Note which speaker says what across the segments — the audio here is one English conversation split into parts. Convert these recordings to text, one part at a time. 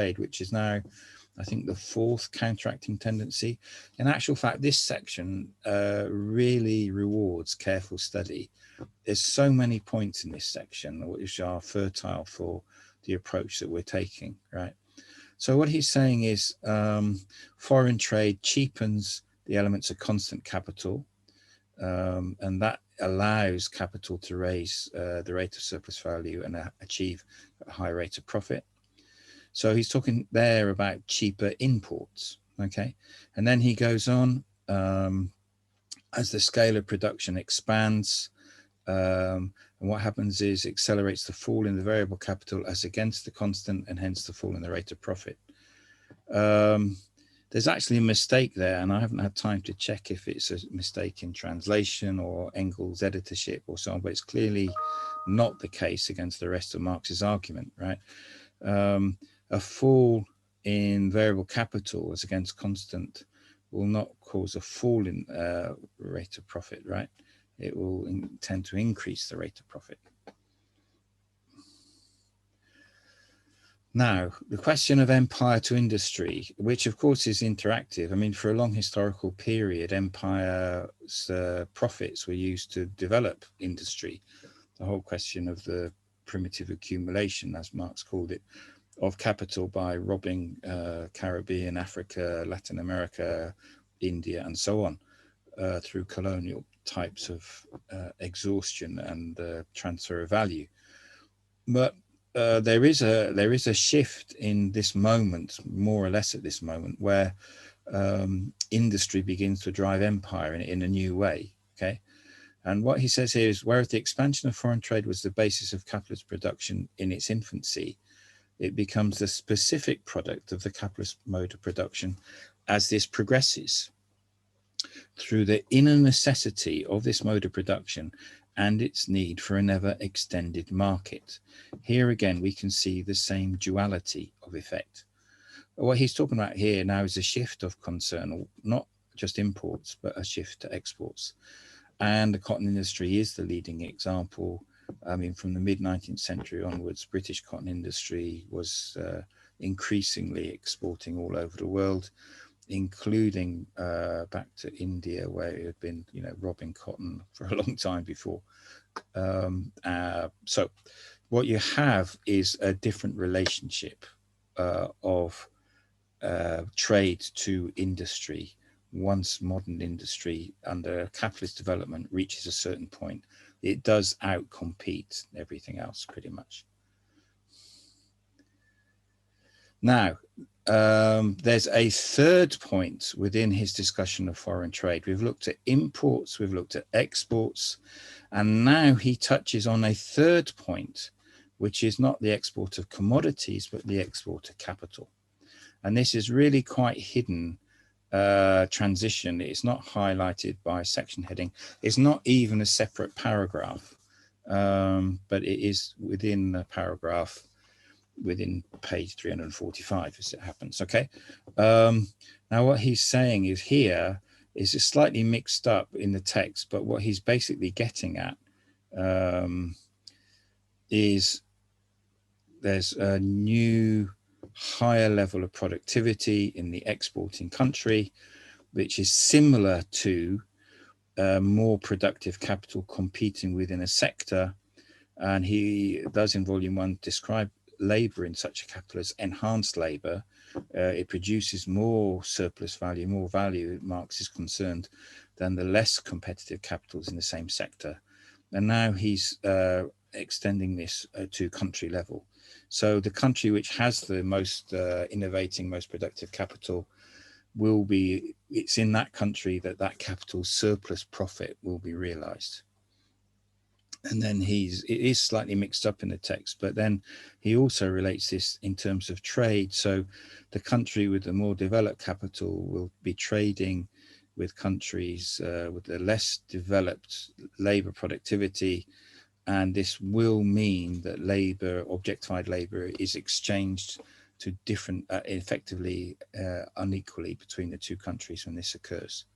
Speaker 1: trade, which is now, I think, the fourth counteracting tendency. In actual fact, this section really rewards careful study. There's so many points in this section which are fertile for the approach that we're taking, right? So what he's saying is foreign trade cheapens the elements of constant capital, and that allows capital to raise the rate of surplus value and achieve a high rate of profit. So he's talking there about cheaper imports, okay? And then he goes on, as the scale of production expands, and what happens is accelerates the fall in the variable capital as against the constant, and hence the fall in the rate of profit. There's actually a mistake there, and I haven't had time to check if it's a mistake in translation or Engels' editorship or so on, but it's clearly not the case against the rest of Marx's argument, right? A fall in variable capital as against constant will not cause a fall in rate of profit, right? It will tend to increase the rate of profit. Now, the question of empire to industry, which of course is interactive. I mean, for a long historical period, empire's profits were used to develop industry. The whole question of the primitive accumulation, as Marx called it, of capital by robbing Caribbean, Africa, Latin America, India, and so on, through colonial types of exhaustion and transfer of value. But there is a shift in this moment, more or less at this moment, where industry begins to drive empire in a new way. Okay, and what he says here is, whereas the expansion of foreign trade was the basis of capitalist production in its infancy, it becomes the specific product of the capitalist mode of production as this progresses through the inner necessity of this mode of production and its need for an ever extended market. Here again, we can see the same duality of effect. What he's talking about here now is a shift of concern, not just imports, but a shift to exports. And the cotton industry is the leading example. I mean, from the mid-19th century onwards, British cotton industry was increasingly exporting all over the world, including back to India, where it had been, robbing cotton for a long time before. So what you have is a different relationship of trade to industry. Once modern industry under capitalist development reaches a certain point, it does outcompete everything else pretty much. Now, there's a third point within his discussion of foreign trade. We've looked at imports, we've looked at exports, and now he touches on a third point, which is not the export of commodities, but the export of capital. And this is really quite hidden transition. It's not highlighted by section heading. It's not even a separate paragraph, but it is within the paragraph within page 345 as it happens. Okay. Now what he's saying is here is it's slightly mixed up in the text, but what he's basically getting at is there's a new higher level of productivity in the exporting country, which is similar to more productive capital competing within a sector. And he does in volume 1 describe labor in such a capital as enhanced labor. It produces more surplus value, more value, Marx is concerned, than the less competitive capitals in the same sector. And now he's extending this to country level. So the country which has the most innovating, most productive capital will be, it's in that country that that capital surplus profit will be realized. And then it is slightly mixed up in the text, but then he also relates this in terms of trade. So the country with the more developed capital will be trading with countries with the less developed labor productivity. And this will mean that labor, objectified labor, is exchanged to different, effectively unequally between the two countries when this occurs.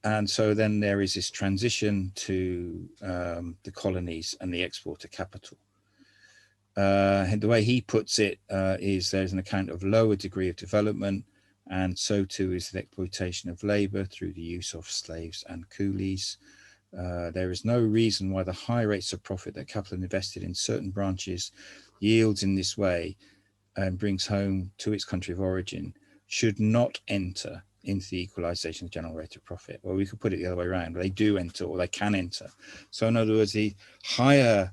Speaker 1: And so then there is this transition to the colonies and the export of capital. And the way he puts it is there's an account of lower degree of development, and so too is the exploitation of labor through the use of slaves and coolies. There is no reason why the high rates of profit that capital invested in certain branches yields in this way and brings home to its country of origin should not enter into the equalization of general rate of profit. Well, we could put it the other way around. They do enter, or they can enter. So in other words, the higher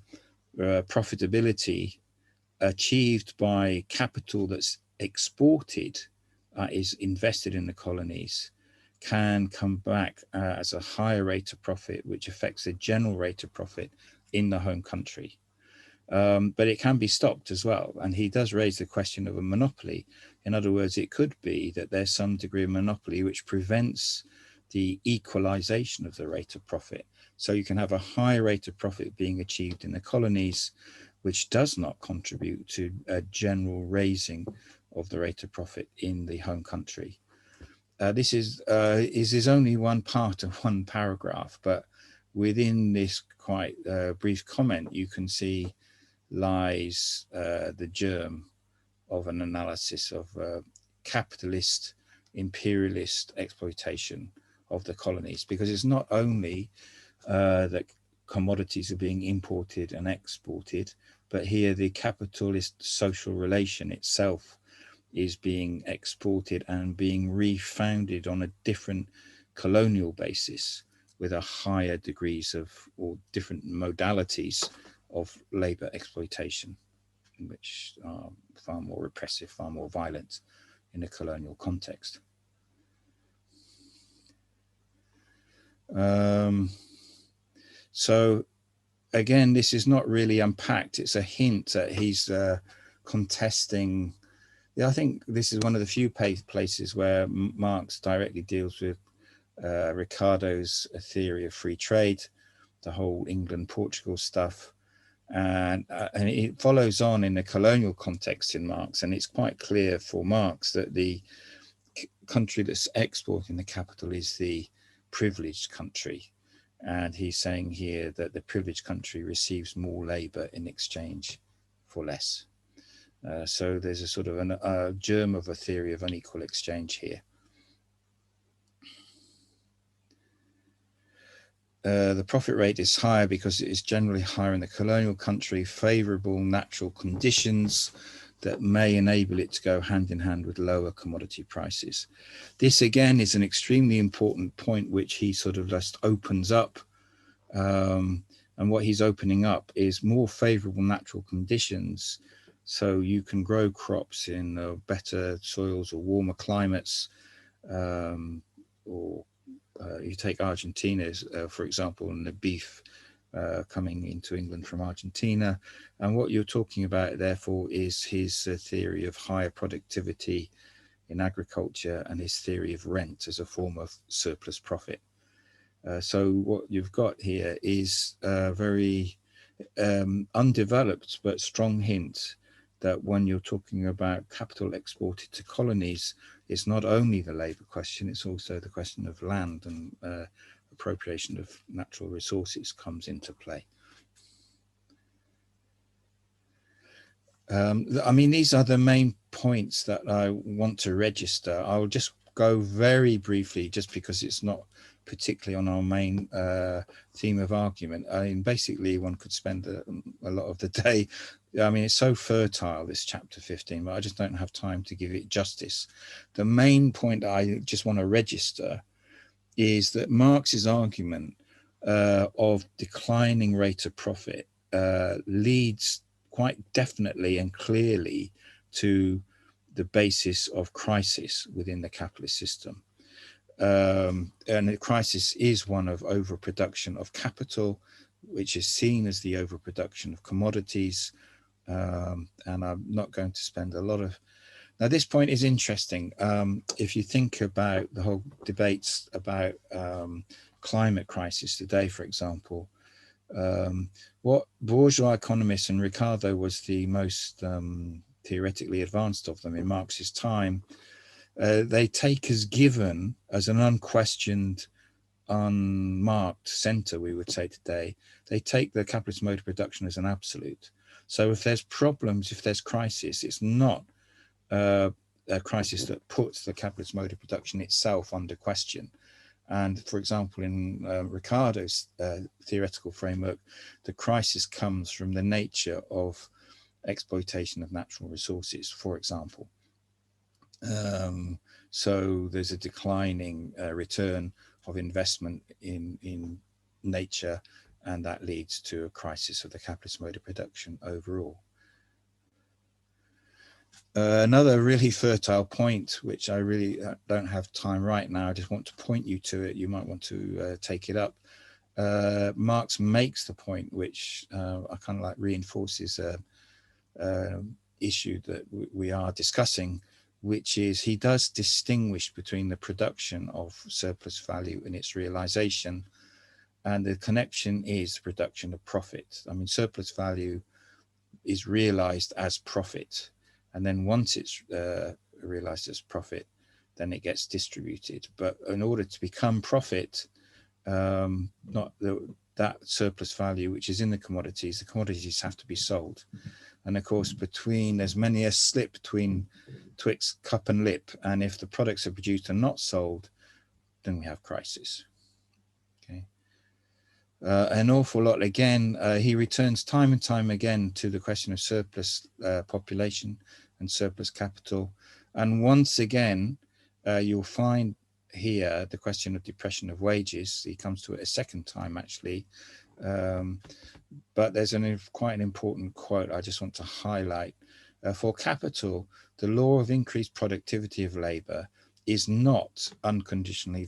Speaker 1: profitability achieved by capital that's exported, is invested in the colonies, can come back as a higher rate of profit, which affects the general rate of profit in the home country. But it can be stopped as well. And he does raise the question of a monopoly. In other words, it could be that there's some degree of monopoly which prevents the equalization of the rate of profit. So you can have a high rate of profit being achieved in the colonies, which does not contribute to a general raising of the rate of profit in the home country. This is only one part of one paragraph, but within this quite brief comment, you can see lies the germ of an analysis of capitalist, imperialist exploitation of the colonies, because it's not only that commodities are being imported and exported, but here the capitalist social relation itself is being exported and being refounded on a different colonial basis with a higher degrees of, or different modalities of labor exploitation, which are far more repressive, far more violent in a colonial context. So again, this is not really unpacked. It's a hint that he's contesting. Yeah, I think this is one of the few places where Marx directly deals with Ricardo's theory of free trade, the whole England-Portugal stuff. And it follows on in the colonial context in Marx. And it's quite clear for Marx that the country that's exporting the capital is the privileged country. And he's saying here that the privileged country receives more labor in exchange for less. So there's a sort of a germ of a theory of unequal exchange here. The profit rate is higher because it is generally higher in the colonial country, favorable natural conditions that may enable it to go hand in hand with lower commodity prices. This again is an extremely important point, which he sort of just opens up. And what he's opening up is more favorable natural conditions. So you can grow crops in better soils or warmer climates, or you take Argentina, for example, and the beef coming into England from Argentina. And what you're talking about, therefore, is his theory of higher productivity in agriculture and his theory of rent as a form of surplus profit. So what you've got here is a very undeveloped but strong hint that when you're talking about capital exported to colonies, it's not only the labor question, it's also the question of land and appropriation of natural resources comes into play. I mean, these are the main points that I want to register. I'll just go very briefly, just because it's not particularly on our main theme of argument. I mean, basically, one could spend a lot of the day. I mean, it's so fertile, this chapter 15, but I just don't have time to give it justice. The main point I just want to register is that Marx's argument of declining rate of profit leads quite definitely and clearly to the basis of crisis within the capitalist system. And the crisis is one of overproduction of capital, which is seen as the overproduction of commodities. And I'm not going to spend a lot of... Now, this point is interesting. If you think about the whole debates about climate crisis today, for example, what bourgeois economists, and Ricardo was the most theoretically advanced of them in Marx's time, they take as given, as an unquestioned, unmarked center, we would say today, they take the capitalist mode of production as an absolute. So if there's problems, if there's crisis, it's not a crisis that puts the capitalist mode of production itself under question. And for example, in Ricardo's theoretical framework, the crisis comes from the nature of exploitation of natural resources, for example. So there's a declining return of investment in nature, and that leads to a crisis of the capitalist mode of production overall. Another really fertile point, which I really don't have time right now, I just want to point you to it. You might want to take it up. Marx makes the point, which I kind of like reinforces issue that we are discussing, which is he does distinguish between the production of surplus value and its realization, and the connection is production of profit. I mean, surplus value is realized as profit, and then once it's realized as profit, then it gets distributed. But in order to become profit, that surplus value which is in the commodities have to be sold. And of course, there's many a slip between twixt cup and lip, and if the products are produced and not sold, then we have crisis. Okay. An awful lot again, he returns time and time again to the question of surplus population and surplus capital. And once again, you'll find here the question of depression of wages. He comes to it a second time, actually. But there's quite an important quote I just want to highlight. For capital, the law of increased productivity of labor is not unconditionally